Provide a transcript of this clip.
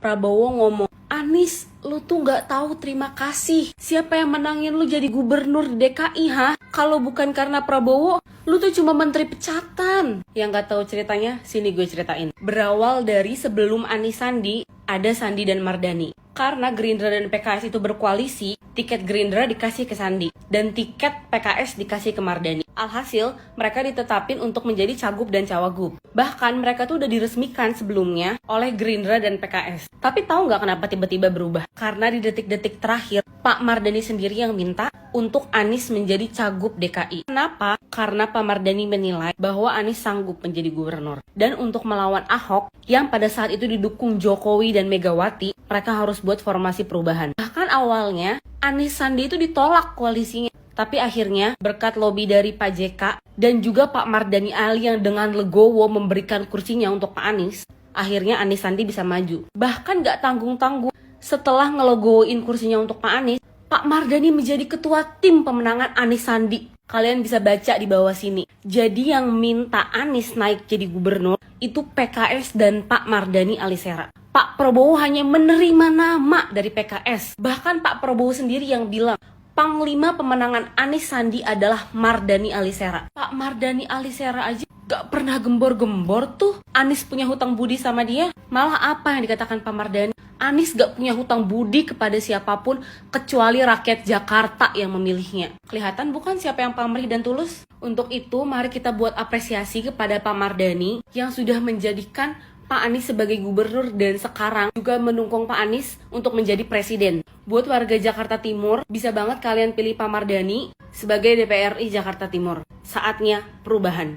Prabowo ngomong, Anies, lu tuh gak tahu terima kasih. Siapa yang menangin lu jadi gubernur DKI, ha? Kalau bukan karena Prabowo, lu tuh cuma menteri pecatan. Yang gak tahu ceritanya, sini gue ceritain. Berawal dari sebelum Anies Sandi, ada Sandi dan Mardani. Karena Gerindra dan PKS itu berkoalisi, tiket Gerindra dikasih ke Sandi dan tiket PKS dikasih ke Mardani. Alhasil, mereka ditetapin untuk menjadi cagup dan cawagup. Bahkan mereka tuh udah diresmikan sebelumnya oleh Gerindra dan PKS. Tapi tahu nggak kenapa tiba-tiba berubah? Karena di detik-detik terakhir, Pak Mardani sendiri yang minta untuk Anies menjadi cagup DKI. Kenapa? Karena Pak Mardani menilai bahwa Anies sanggup menjadi gubernur. Dan untuk melawan Ahok, yang pada saat itu didukung Jokowi dan Megawati, mereka harus buat formasi perubahan. Bahkan awalnya, Anies Sandi itu ditolak koalisinya. Tapi akhirnya, berkat lobby dari Pak JK dan juga Pak Mardani Ali yang dengan legowo memberikan kursinya untuk Pak Anies, akhirnya Anies Sandi bisa maju. Bahkan gak tanggung-tanggung, setelah ngelogoin kursinya untuk Pak Anies, Pak Mardani menjadi ketua tim pemenangan Anies Sandi. Kalian bisa baca di bawah sini. Jadi yang minta Anies naik jadi gubernur itu PKS dan Pak Mardani Alisera. Pak Prabowo hanya menerima nama dari PKS. Bahkan Pak Prabowo sendiri yang bilang, Panglima pemenangan Anies Sandi adalah Mardani Alisera. Pak Mardani Alisera aja gak pernah gembor-gembor tuh Anies punya hutang budi sama dia. Malah apa yang dikatakan Pak Mardani? Anies gak punya hutang budi kepada siapapun kecuali rakyat Jakarta yang memilihnya. Kelihatan bukan siapa yang pamrih dan tulus? Untuk itu mari kita buat apresiasi kepada Pak Mardani yang sudah menjadikan Pak Anies sebagai gubernur dan sekarang juga mendukung Pak Anies untuk menjadi presiden. Buat warga Jakarta Timur, bisa banget kalian pilih Pak Mardani sebagai DPRI Jakarta Timur. Saatnya perubahan.